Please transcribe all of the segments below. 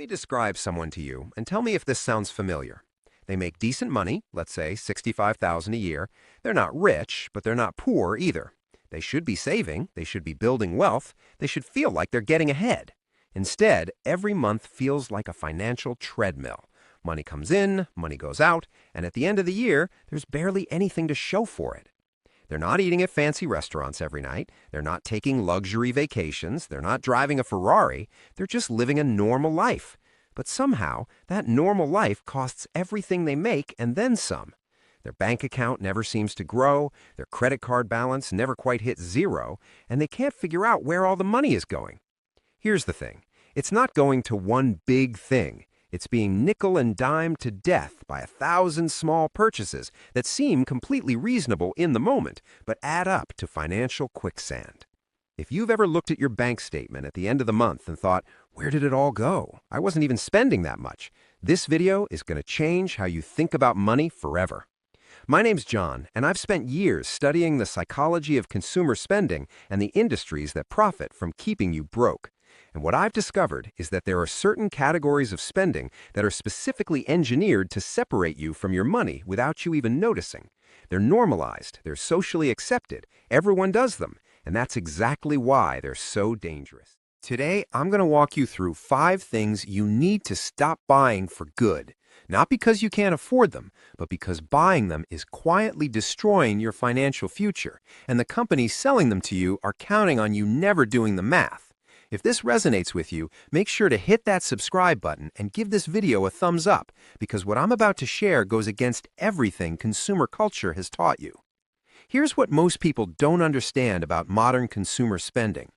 me describe someone to you and tell me if this sounds familiar. They make decent money, let's say 65,000 a year. They're not rich, but they're not poor either. They should be saving, they should be building wealth, they should feel like they're getting ahead. Instead, every month feels like a financial treadmill. Money comes in, money goes out, and at the end of the year, there's barely anything to show for it. They're not eating at fancy restaurants every night. They're not taking luxury vacations. They're not driving a Ferrari. They're just living a normal life. But somehow, that normal life costs everything they make and then some. Their bank account never seems to grow, their credit card balance never quite hits zero, and they can't figure out where all the money is going. Here's the thing. It's not going to one big thing. It's being nickel and dimed to death by 1,000 small purchases that seem completely reasonable in the moment, but add up to financial quicksand. If you've ever looked at your bank statement at the end of the month and thought, where did it all go? I wasn't even spending that much. This video is going to change how you think about money forever. My name's John, and I've spent years studying the psychology of consumer spending and the industries that profit from keeping you broke. And what I've discovered is that there are certain categories of spending that are specifically engineered to separate you from your money without you even noticing. They're normalized, they're socially accepted, everyone does them, and that's exactly why they're so dangerous. Today, I'm going to walk you through 5 things you need to stop buying for good. Not because you can't afford them, but because buying them is quietly destroying your financial future, and the companies selling them to you are counting on you never doing the math. If this resonates with you, make sure to hit that subscribe button and give this video a thumbs up, because what I'm about to share goes against everything consumer culture has taught you. Here's what most people don't understand about modern consumer spending.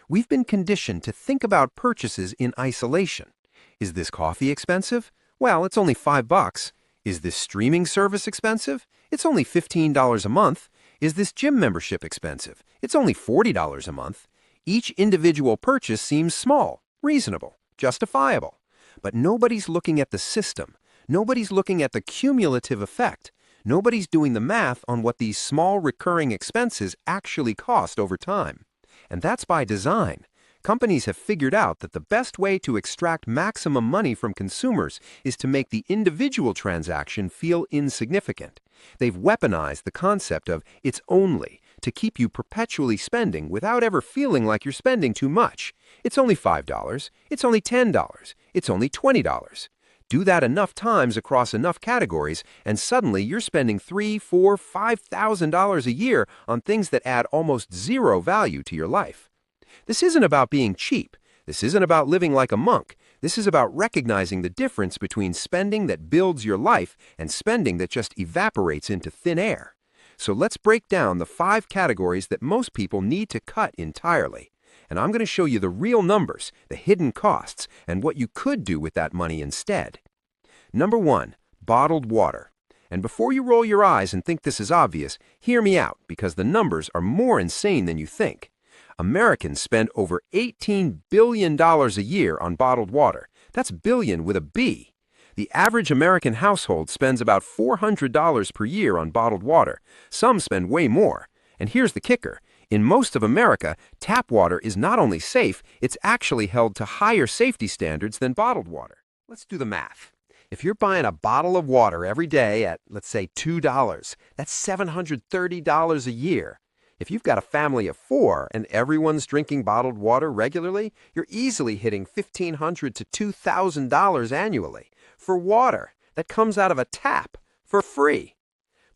We've been conditioned to think about purchases in isolation. Is this coffee expensive? Well, it's only $5. Is this streaming service expensive? It's only $15 a month. Is this gym membership expensive? It's only $40 a month. Each individual purchase seems small, reasonable, justifiable. But nobody's looking at the system. Nobody's looking at the cumulative effect. Nobody's doing the math on what these small recurring expenses actually cost over time. And that's by design. Companies have figured out that the best way to extract maximum money from consumers is to make the individual transaction feel insignificant. They've weaponized the concept of "it's only" to keep you perpetually spending without ever feeling like you're spending too much. It's only $5. It's only $10. It's only $20. Do that enough times across enough categories, and suddenly you're spending $3,000, $4,000, $5,000 a year on things that add almost zero value to your life. This isn't about being cheap. This isn't about living like a monk. This is about recognizing the difference between spending that builds your life and spending that just evaporates into thin air. So let's break down the 5 categories that most people need to cut entirely. And I'm going to show you the real numbers, the hidden costs, and what you could do with that money instead. Number 1, bottled water. And before you roll your eyes and think this is obvious, hear me out, because the numbers are more insane than you think. Americans spend over $18 billion a year on bottled water. That's billion with a B. The average American household spends about $400 per year on bottled water. Some spend way more. And here's the kicker. In most of America, tap water is not only safe, it's actually held to higher safety standards than bottled water. Let's do the math. If you're buying a bottle of water every day at, let's say, $2, that's $730 a year. If you've got a family of 4 and everyone's drinking bottled water regularly, you're easily hitting $1,500 to $2,000 annually for water that comes out of a tap for free.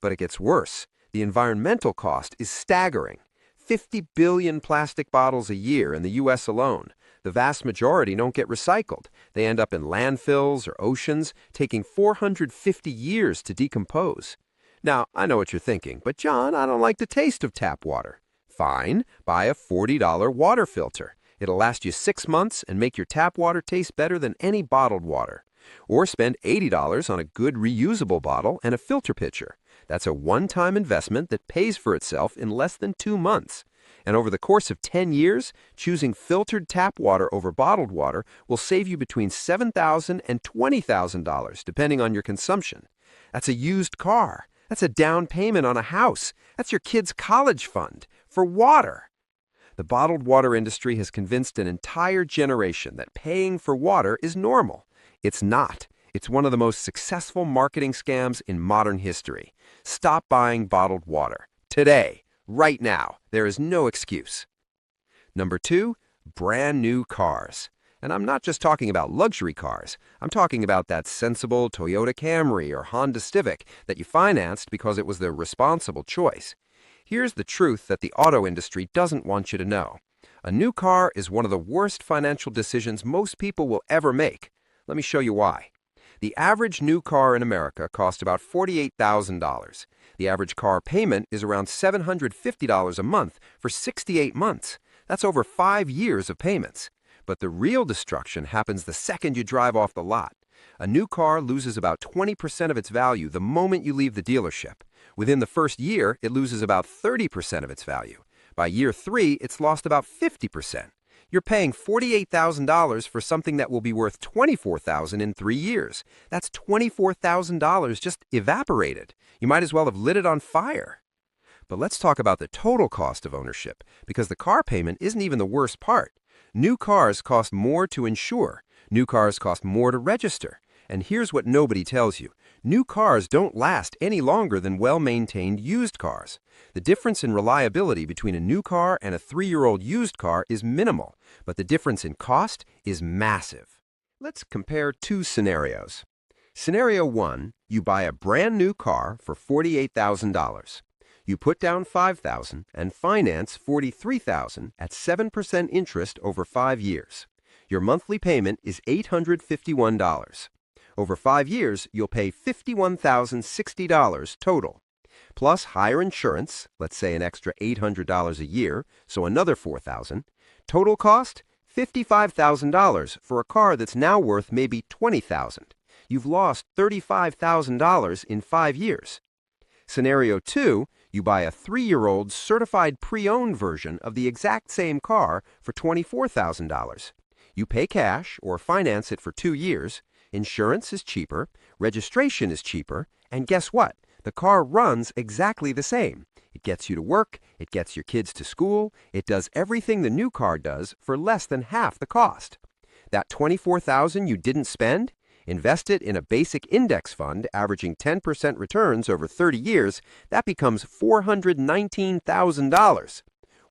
But it gets worse. The environmental cost is staggering. 50 billion plastic bottles a year in the U.S. alone. The vast majority don't get recycled. They end up in landfills or oceans, taking 450 years to decompose. Now, I know what you're thinking, but John, I don't like the taste of tap water. Fine, buy a $40 water filter. It'll last you 6 months and make your tap water taste better than any bottled water. Or spend $80 on a good reusable bottle and a filter pitcher. That's a one-time investment that pays for itself in less than 2 months. And over the course of 10 years, choosing filtered tap water over bottled water will save you between $7,000 and $20,000, depending on your consumption. That's a used car. That's a down payment on a house. That's your kid's college fund for water. The bottled water industry has convinced an entire generation that paying for water is normal. It's not. It's one of the most successful marketing scams in modern history. Stop buying bottled water. Today, right now. There is no excuse. Number 2, brand new cars. And I'm not just talking about luxury cars. I'm talking about that sensible Toyota Camry or Honda Civic that you financed because it was the responsible choice. Here's the truth that the auto industry doesn't want you to know. A new car is one of the worst financial decisions most people will ever make. Let me show you why. The average new car in America costs about $48,000. The average car payment is around $750 a month for 68 months. That's over 5 years of payments. But the real destruction happens the second you drive off the lot. A new car loses about 20% of its value the moment you leave the dealership. Within the first year, it loses about 30% of its value. By year 3, it's lost about 50%. You're paying $48,000 for something that will be worth $24,000 in 3 years. That's $24,000 just evaporated. You might as well have lit it on fire. But let's talk about the total cost of ownership, because the car payment isn't even the worst part. New cars cost more to insure. New cars cost more to register. And here's what nobody tells you. New cars don't last any longer than well-maintained used cars. The difference in reliability between a new car and a 3-year-old used car is minimal, but the difference in cost is massive. Let's compare 2 scenarios. Scenario 1, you buy a brand new car for $48,000. You put down $5,000 and finance $43,000 at 7% interest over 5 years. Your monthly payment is $851. Over 5 years, you'll pay $51,060 total. Plus higher insurance, let's say an extra $800 a year, so another $4,000. Total cost, $55,000 for a car that's now worth maybe $20,000. You've lost $35,000 in 5 years. Scenario 2, you buy a 3-year-old certified pre-owned version of the exact same car for $24,000. You pay cash or finance it for 2 years. Insurance is cheaper, registration is cheaper, and guess what? The car runs exactly the same. It gets you to work, it gets your kids to school, it does everything the new car does for less than half the cost. That $24,000 you didn't spend? Invest it in a basic index fund averaging 10% returns over 30 years, that becomes $419,000.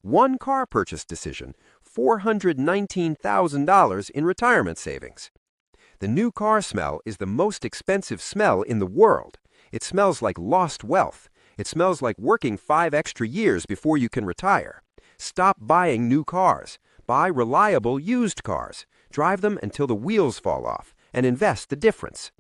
One car purchase decision, $419,000 in retirement savings. The new car smell is the most expensive smell in the world. It smells like lost wealth. It smells like working 5 extra years before you can retire. Stop buying new cars. Buy reliable used cars. Drive them until the wheels fall off and invest the difference.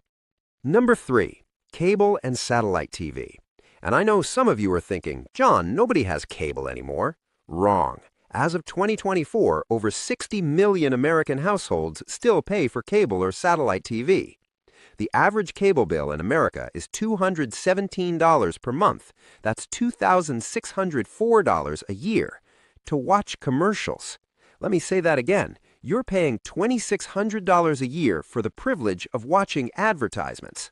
Number 3, cable and satellite TV. And I know some of you are thinking, John, nobody has cable anymore. Wrong. As of 2024, over 60 million American households still pay for cable or satellite TV. The average cable bill in America is $217 per month. That's $2,604 a year to watch commercials. Let me say that again. You're paying $2,600 a year for the privilege of watching advertisements.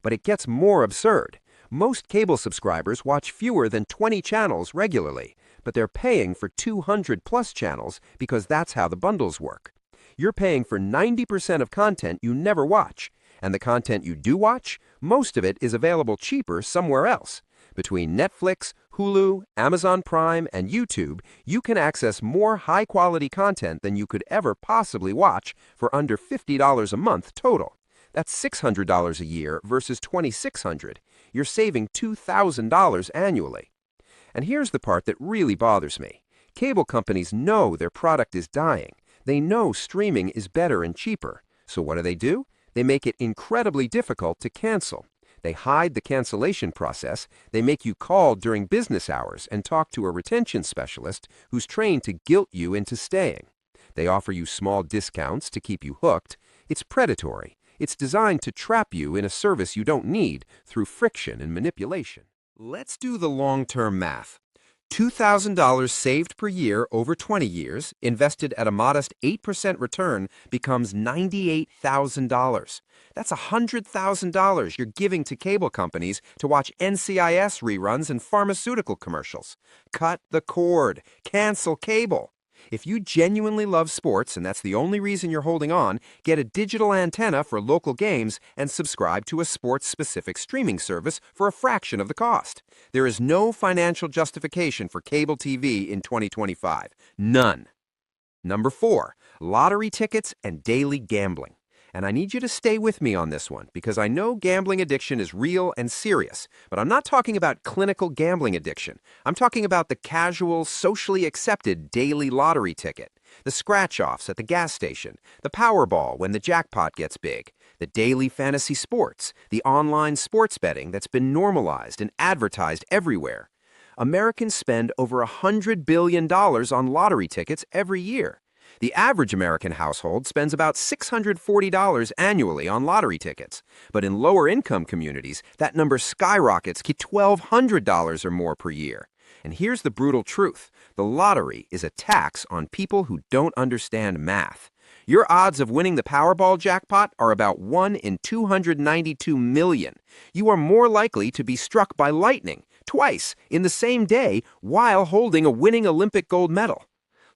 But it gets more absurd. Most cable subscribers watch fewer than 20 channels regularly, but they're paying for 200+ channels because that's how the bundles work. You're paying for 90% of content you never watch, and the content you do watch, most of it is available cheaper somewhere else. Between Netflix, Hulu, Amazon Prime, and YouTube, you can access more high-quality content than you could ever possibly watch for under $50 a month total. That's $600 a year versus $2,600. You're saving $2,000 annually. And here's the part that really bothers me. Cable companies know their product is dying. They know streaming is better and cheaper. So what do? They make it incredibly difficult to cancel. They hide the cancellation process. They make you call during business hours and talk to a retention specialist who's trained to guilt you into staying. They offer you small discounts to keep you hooked. It's predatory. It's designed to trap you in a service you don't need through friction and manipulation. Let's do the long-term math. $2,000 saved per year over 20 years, invested at a modest 8% return, becomes $98,000. That's $100,000 you're giving to cable companies to watch NCIS reruns and pharmaceutical commercials. Cut the cord. Cancel cable. If you genuinely love sports and that's the only reason you're holding on, get a digital antenna for local games and subscribe to a sports-specific streaming service for a fraction of the cost. There is no financial justification for cable TV in 2025. None. Number 4, lottery tickets and daily gambling. And I need you to stay with me on this one because I know gambling addiction is real and serious, but I'm not talking about clinical gambling addiction. I'm talking about the casual, socially accepted daily lottery ticket, the scratch-offs at the gas station, the Powerball when the jackpot gets big, the daily fantasy sports, the online sports betting that's been normalized and advertised everywhere. Americans spend over $100 billion on lottery tickets every year. The average American household spends about $640 annually on lottery tickets, but in lower-income communities, that number skyrockets to $1,200 or more per year. And here's the brutal truth. The lottery is a tax on people who don't understand math. Your odds of winning the Powerball jackpot are about 1 in 292 million. You are more likely to be struck by lightning twice in the same day while holding a winning Olympic gold medal.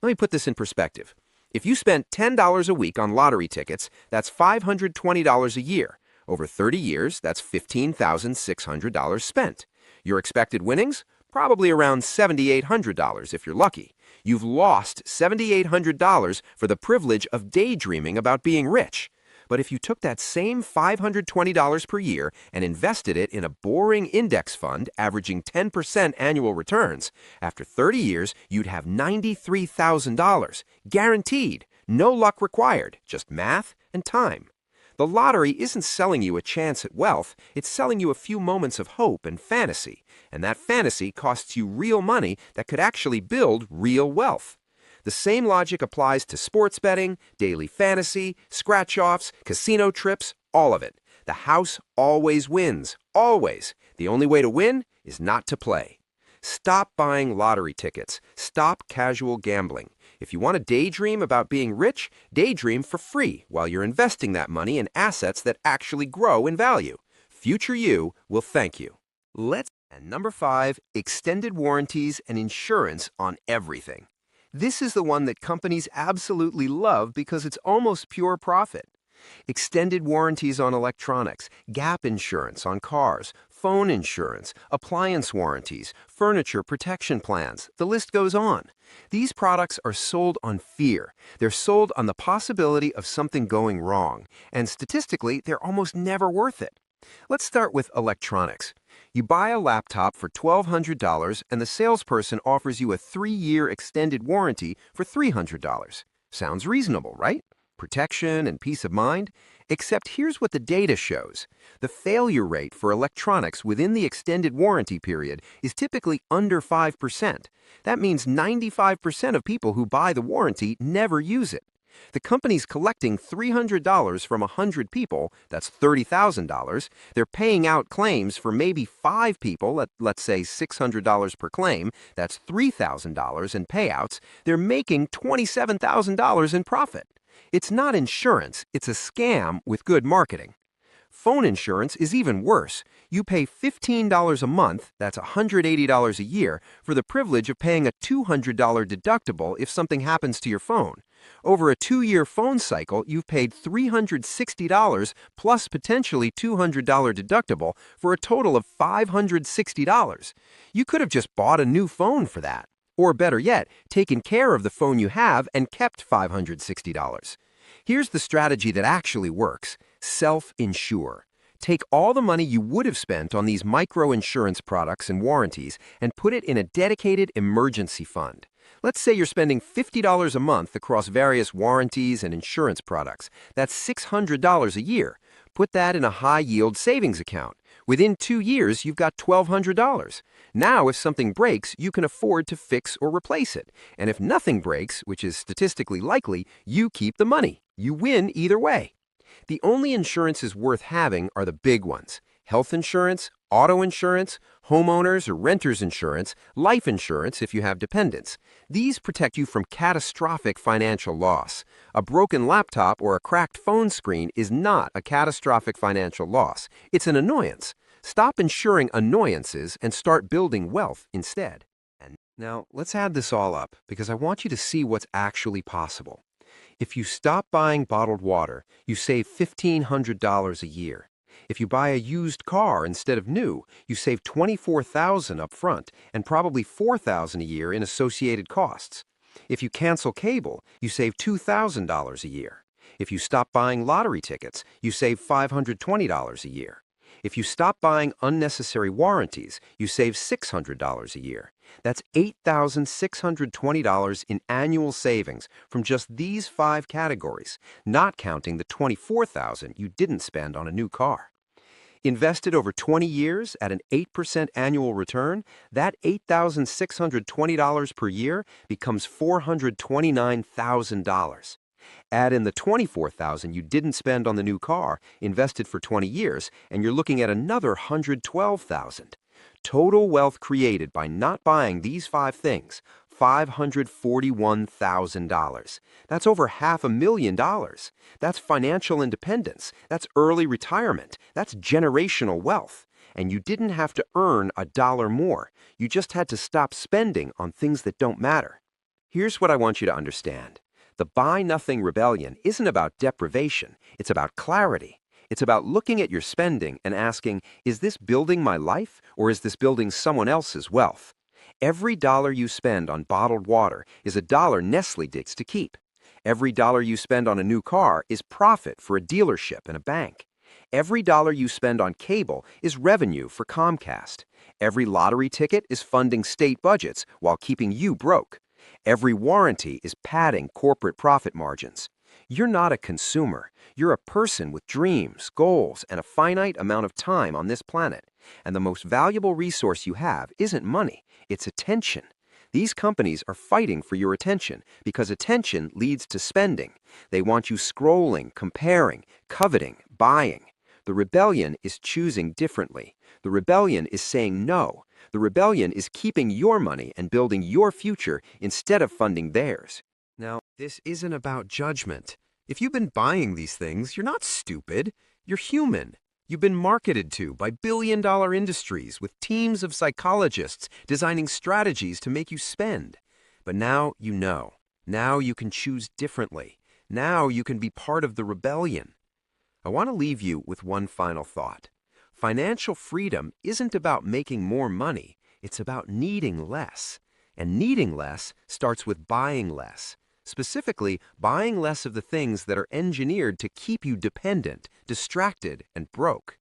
Let me put this in perspective. If you spent $10 a week on lottery tickets, that's $520 a year. Over 30 years, that's $15,600 spent. Your expected winnings? Probably around $7,800 if you're lucky. You've lost $7,800 for the privilege of daydreaming about being rich. But if you took that same $520 per year and invested it in a boring index fund averaging 10% annual returns, after 30 years, you'd have $93,000. Guaranteed. No luck required. Just math and time. The lottery isn't selling you a chance at wealth. It's selling you a few moments of hope and fantasy. And that fantasy costs you real money that could actually build real wealth. The same logic applies to sports betting, daily fantasy, scratch-offs, casino trips, all of it. The house always wins, always. The only way to win is not to play. Stop buying lottery tickets. Stop casual gambling. If you want to daydream about being rich, daydream for free while you're investing that money in assets that actually grow in value. Future you will thank you. And number 5, extended warranties and insurance on everything. This is the one that companies absolutely love because it's almost pure profit. Extended warranties on electronics, gap insurance on cars, phone insurance, appliance warranties, furniture protection plans, the list goes on. These products are sold on fear. They're sold on the possibility of something going wrong, and statistically, they're almost never worth it. Let's start with electronics. You buy a laptop for $1,200 and the salesperson offers you a 3-year extended warranty for $300. Sounds reasonable, right? Protection and peace of mind? Except here's what the data shows. The failure rate for electronics within the extended warranty period is typically under 5%. That means 95% of people who buy the warranty never use it. The company's collecting $300 from 100 people, that's $30,000. They're paying out claims for maybe 5 people at, let's say, $600 per claim, that's $3,000 in payouts. They're making $27,000 in profit. It's not insurance, it's a scam with good marketing. Phone insurance is even worse. You pay $15 a month, that's $180 a year, for the privilege of paying a $200 deductible if something happens to your phone. Over a 2-year phone cycle, you've paid $360 plus potentially $200 deductible for a total of $560. You could have just bought a new phone for that. Or better yet, taken care of the phone you have and kept $560. Here's the strategy that actually works. Self-insure. Take all the money you would have spent on these micro-insurance products and warranties and put it in a dedicated emergency fund. Let's say you're spending $50 a month across various warranties and insurance products. That's $600 a year. Put that in a high-yield savings account. Within 2 years, you've got $1,200. Now, if something breaks, you can afford to fix or replace it. And if nothing breaks, which is statistically likely, you keep the money. You win either way. The only insurances worth having are the big ones: health insurance, Auto insurance, homeowners or renters insurance, life insurance if you have dependents. These protect you from catastrophic financial loss. A broken laptop or a cracked phone screen is not a catastrophic financial loss. It's an annoyance. Stop insuring annoyances and start building wealth instead. And now, let's add this all up because I want you to see what's actually possible. If you stop buying bottled water, you save $1,500 a year. If you buy a used car instead of new, you save $24,000 up front and probably $4,000 a year in associated costs. If you cancel cable, you save $2,000 a year. If you stop buying lottery tickets, you save $520 a year. If you stop buying unnecessary warranties, you save $600 a year. That's $8,620 in annual savings from just these 5 categories, not counting the $24,000 you didn't spend on a new car. Invested over 20 years at an 8% annual return, that $8,620 per year becomes $429,000. Add in the $24,000 you didn't spend on the new car, invested for 20 years, and you're looking at another $112,000. Total wealth created by not buying these 5 things, $541,000. That's over $500,000. That's financial independence. That's early retirement. That's generational wealth. And you didn't have to earn a dollar more. You just had to stop spending on things that don't matter. Here's what I want you to understand. The Buy Nothing Rebellion isn't about deprivation. It's about clarity. It's about looking at your spending and asking, is this building my life or is this building someone else's wealth? Every dollar you spend on bottled water is a dollar Nestle digs to keep. Every dollar you spend on a new car is profit for a dealership and a bank. Every dollar you spend on cable is revenue for Comcast. Every lottery ticket is funding state budgets while keeping you broke. Every warranty is padding corporate profit margins. You're not a consumer. You're a person with dreams, goals, and a finite amount of time on this planet. And the most valuable resource you have isn't money, it's attention. These companies are fighting for your attention because attention leads to spending. They want you scrolling, comparing, coveting, buying. The rebellion is choosing differently. The rebellion is saying no. The rebellion is keeping your money and building your future instead of funding theirs. Now, this isn't about judgment. If you've been buying these things, you're not stupid. You're human. You've been marketed to by billion-dollar industries with teams of psychologists designing strategies to make you spend. But now you know. Now you can choose differently. Now you can be part of the rebellion. I want to leave you with one final thought. Financial freedom isn't about making more money. It's about needing less. And needing less starts with buying less. Specifically, buying less of the things that are engineered to keep you dependent, distracted, and broke.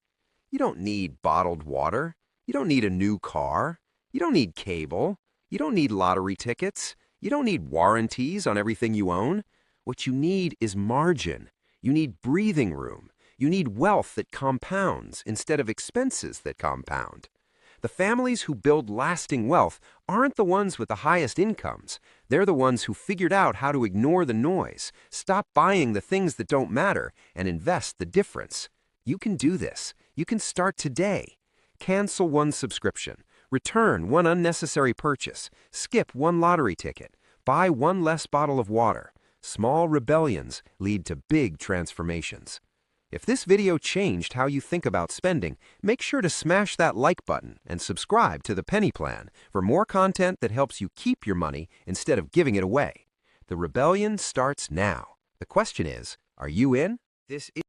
You don't need bottled water. You don't need a new car. You don't need cable. You don't need lottery tickets. You don't need warranties on everything you own. What you need is margin. You need breathing room. You need wealth that compounds instead of expenses that compound. The families who build lasting wealth aren't the ones with the highest incomes. They're the ones who figured out how to ignore the noise, stop buying the things that don't matter, and invest the difference. You can do this. You can start today. Cancel one subscription. Return one unnecessary purchase. Skip one lottery ticket. Buy one less bottle of water. Small rebellions lead to big transformations. If this video changed how you think about spending, make sure to smash that like button and subscribe to the Penny Plan for more content that helps you keep your money instead of giving it away. The rebellion starts now. The question is, are you in? This is